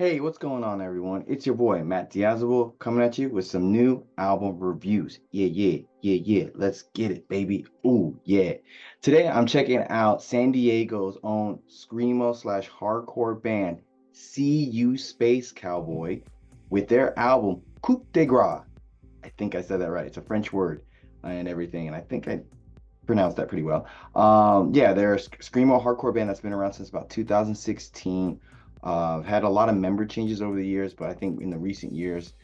Hey, what's going on, everyone? It's your boy, Matt Diazable, coming at you with some new album reviews. Yeah. Let's get it, baby. Ooh, yeah. Today, I'm checking out San Diego's own Screamo slash hardcore band, SeeYouSpaceCowboy, with their album, Coup de Grâce. I think I said that right. It's a French word and everything, and I think I pronounced that pretty well. Yeah, they're a screamo hardcore band that's been around since about 2016. Had a lot of member changes over the years, but I think in the recent years,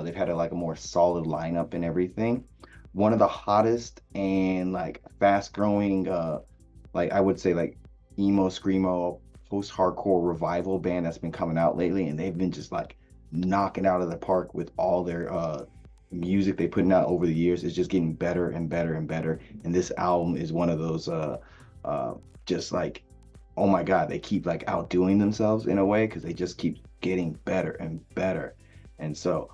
they've had like a more solid lineup and everything. One of the hottest and like fast growing, like I would say like emo screamo post-hardcore revival band that's been coming out lately, and they've been just like knocking out of the park with all their music they putting out over the years. Is just getting better and better and better. And this album is one of those uh just like, oh my God, they keep like outdoing themselves in a way because they just keep getting better and better. And so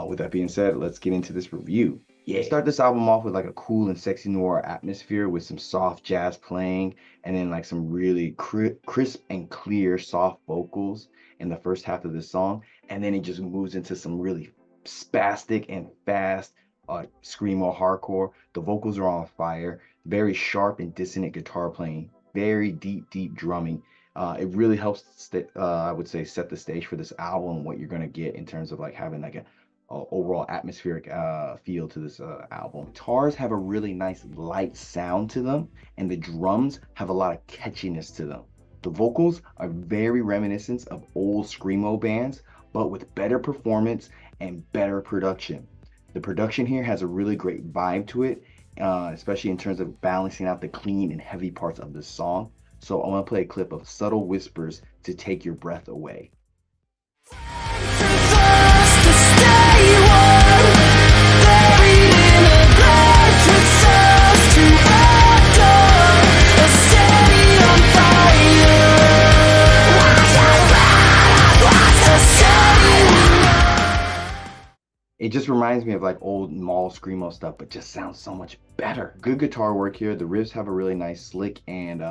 with that being said, let's get into this review. Yeah, start this album off with like a cool and sexy noir atmosphere with some soft jazz playing and then like some really crisp and clear soft vocals in the first half of the song. And then it just moves into some really spastic and fast screamo hardcore. The vocals are on fire, very sharp and dissonant guitar playing, very deep drumming. It really helps, I would say, set the stage for this album, what you're gonna get in terms of like having like a overall atmospheric feel to this album. Guitars have a really nice light sound to them, and the drums have a lot of catchiness to them. The vocals are very reminiscent of old screamo bands, but with better performance and better production. The production here has a really great vibe to it, especially in terms of balancing out the clean and heavy parts of the song. So I want to play a clip of subtle whispers to take your breath away. It just reminds me of like old mall screamo stuff, but just sounds so much better. Good guitar work here. The riffs have a really nice, slick and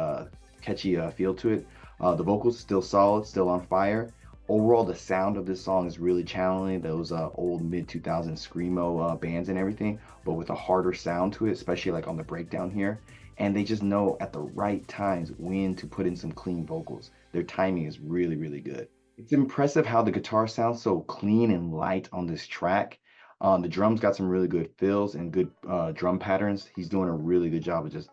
catchy feel to it. The vocals still solid, still on fire. Overall, the sound of this song is really channeling those old mid 2000s screamo bands and everything, but with a harder sound to it, especially like on the breakdown here. And they just know at the right times when to put in some clean vocals. Their timing is really good. It's impressive how the guitar sounds so clean and light on this track. The drums got some really good fills and good drum patterns. He's doing a really good job of just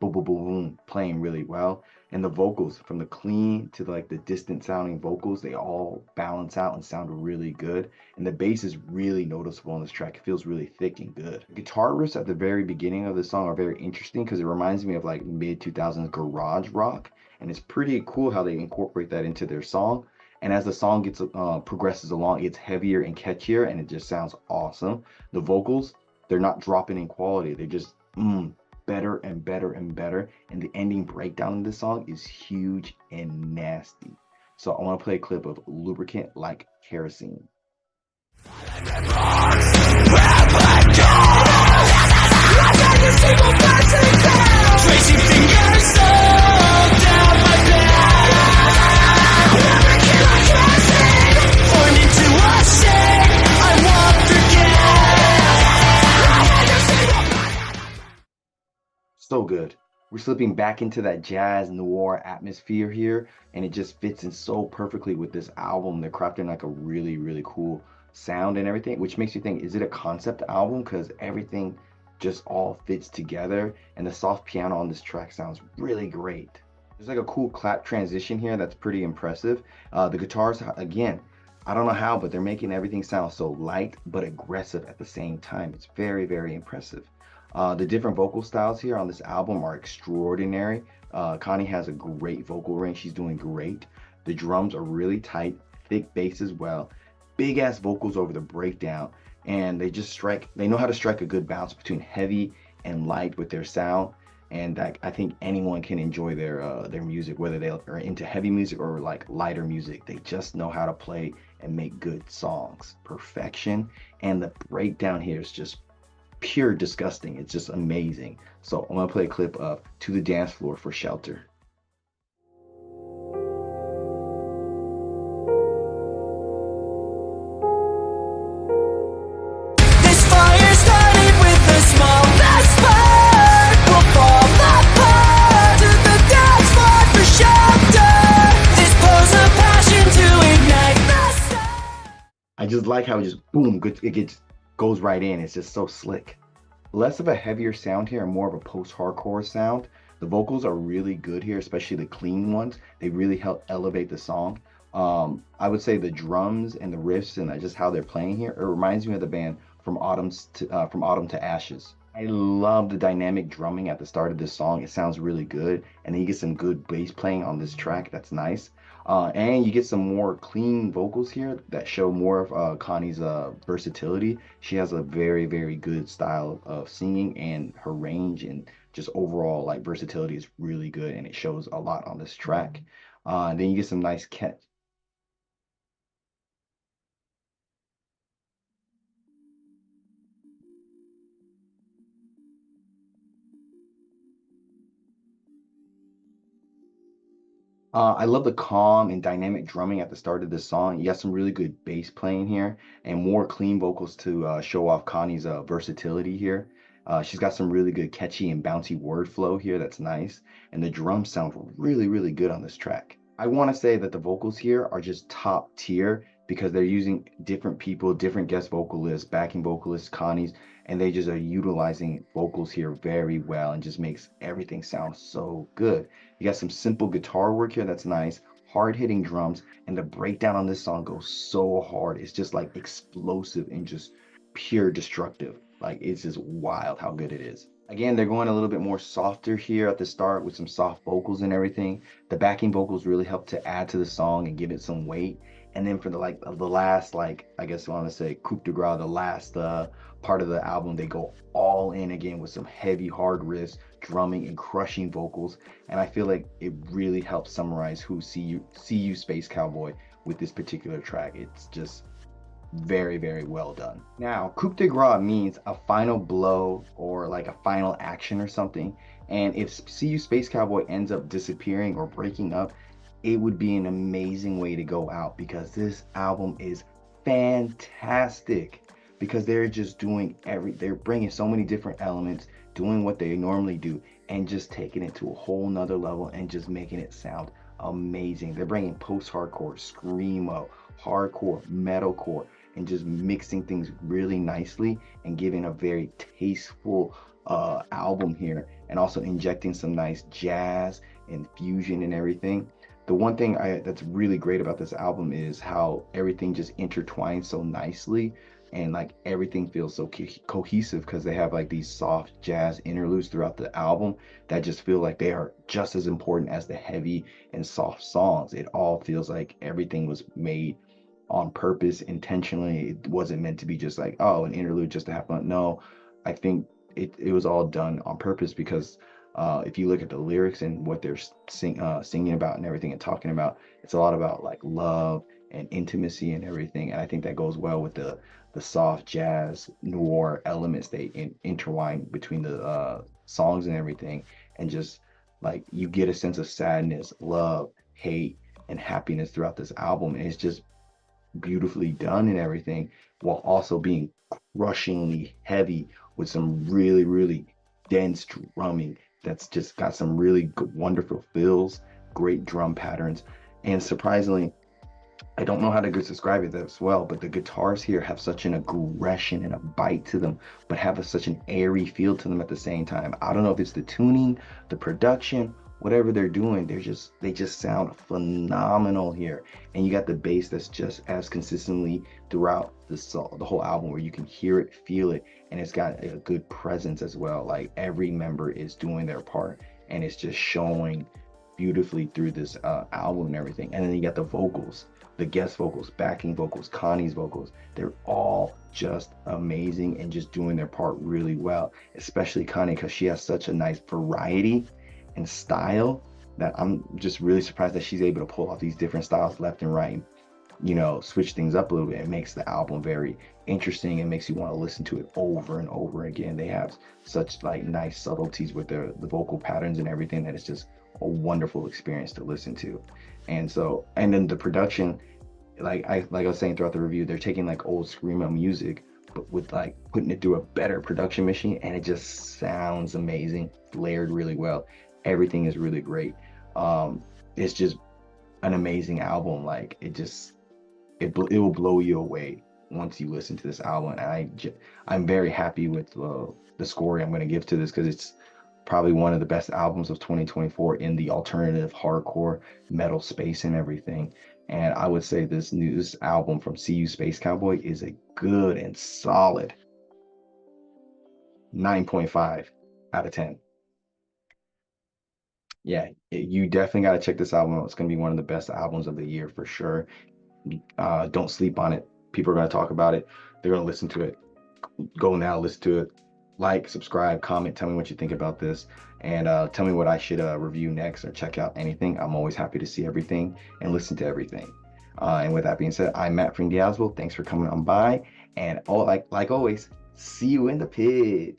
boom, boom, boom, boom, playing really well. And the vocals, from the clean to like the distant sounding vocals, they all balance out and sound really good. And the bass is really noticeable on this track. It feels really thick and good. The guitar riffs at the very beginning of the song are very interesting because it reminds me of like mid 2000s garage rock. And it's pretty cool how they incorporate that into their song. And as the song gets progresses along, it gets heavier and catchier, and it just sounds awesome. The vocals, they're not dropping in quality; they're just better and better and better. And the ending breakdown in this song is huge and nasty. So I want to play a clip of "Lubricant Like Kerosene." Tracing fingers all down my so good. We're slipping back into that jazz noir atmosphere here, and it just fits in so perfectly with this album. They're crafting like a really cool sound and everything, which makes you think, is it a concept album? Because everything just all fits together, and the soft piano on this track sounds really great. There's like a cool clap transition here that's pretty impressive. The guitars, again, I don't know how, but they're making everything sound so light but aggressive at the same time. It's very impressive. The different vocal styles here on this album are extraordinary. Connie has a great vocal range. She's doing great. The drums are really tight, thick bass as well, big ass vocals over the breakdown, and they know how to strike a good balance between heavy and light with their sound. And I think anyone can enjoy their music, whether they are into heavy music or like lighter music. They just know how to play and make good songs. Perfection. And the breakdown here is just pure disgusting. It's just amazing. So I'm gonna play a clip of "To the Dance Floor for Shelter." I just like how it just boom, it gets goes right in. It's just so slick. Less of a heavier sound here and more of a post-hardcore sound. The vocals are really good here, especially the clean ones. They really help elevate the song. I would say the drums and the riffs and just how they're playing here, it reminds me of the band from Autumn to Ashes. I love the dynamic drumming at the start of this song. It sounds really good, and then you get some good bass playing on this track. That's nice. And you get some more clean vocals here that show more of Connie's versatility. She has a very, very good style of singing, and her range and just overall like versatility is really good, and it shows a lot on this track. Then you get some nice catch. I love the calm and dynamic drumming at the start of this song. You got some really good bass playing here and more clean vocals to show off Connie's versatility here. She's got some really good catchy and bouncy word flow here that's nice. And the drums sound really, really good on this track. I want to say that the vocals here are just top tier because they're using different people, different guest vocalists, backing vocalists, Connie's, and they just are utilizing vocals here very well and just makes everything sound so good. You got some simple guitar work here that's nice, hard hitting drums, and the breakdown on this song goes so hard. It's just like explosive and just pure destructive. Like it's just wild how good it is. Again, they're going a little bit more softer here at the start with some soft vocals and everything. The backing vocals really help to add to the song and give it some weight. And then for the last I guess I want to say Coup de Grâce, the last part of the album, they go all in again with some heavy hard riffs, drumming and crushing vocals. And I feel like it really helps summarize who see you Space Cowboy with this particular track. It's just very, very well done. Now, coup de grace means a final blow or like a final action or something. And if See You Space Cowboy ends up disappearing or breaking up, it would be an amazing way to go out because this album is fantastic because they're just doing they're bringing so many different elements, doing what they normally do, and just taking it to a whole nother level and just making it sound amazing. They're bringing post-hardcore, screamo, hardcore, metalcore, and just mixing things really nicely and giving a very tasteful album here, and also injecting some nice jazz and fusion and everything. The one thing that's really great about this album is how everything just intertwines so nicely, and like everything feels so cohesive because they have like these soft jazz interludes throughout the album that just feel like they are just as important as the heavy and soft songs. It all feels like everything was made on purpose, intentionally. It wasn't meant to be just like, oh, an interlude just to have fun. No, I think it was all done on purpose because if you look at the lyrics and what they're singing about and everything and talking about, it's a lot about like love and intimacy and everything. And I think that goes well with the soft jazz noir elements they intertwine between the songs and everything. And just like you get a sense of sadness, love, hate, and happiness throughout this album. And it's just beautifully done and everything, while also being crushingly heavy with some really, really dense drumming that's just got some really good, wonderful fills, great drum patterns. And surprisingly, I don't know how to describe it as well, but the guitars here have such an aggression and a bite to them, but have such an airy feel to them at the same time. I don't know if it's the tuning, the production, whatever they're doing, they just sound phenomenal here. And you got the bass that's just as consistently throughout the whole album, where you can hear it, feel it, and it's got a good presence as well. Like every member is doing their part, and it's just showing beautifully through this album and everything. And then you got the vocals, the guest vocals, backing vocals, Connie's vocals. They're all just amazing and just doing their part really well, especially Connie, because she has such a nice variety and style that I'm just really surprised that she's able to pull off these different styles left and right, and, switch things up a little bit. It makes the album very interesting and makes you want to listen to it over and over again. They have such like nice subtleties with the vocal patterns and everything that it's just a wonderful experience to listen to. And then the production, like I was saying throughout the review, they're taking like old screamo music, but with like putting it through a better production machine, and it just sounds amazing, layered really well. Everything is really great. It's just an amazing album. Like it will blow you away once you listen to this album. And I'm very happy with the score I'm going to give to this, because it's probably one of the best albums of 2024 in the alternative hardcore metal space and everything. And I would say this album from SeeYouSpaceCowboy is a good and solid 9.5 out of 10. Yeah, you definitely got to check this album out. It's going to be one of the best albums of the year for sure. Don't sleep on it. People are going to talk about it. They're going to listen to it. Go now, listen to it. Like, subscribe, comment, tell me what you think about this, and tell me what I should review next or check out anything. I'm always happy to see everything and listen to everything. And with that being said, I'm Matt from Diazable. Thanks for coming on by. And like always, see you in the pit.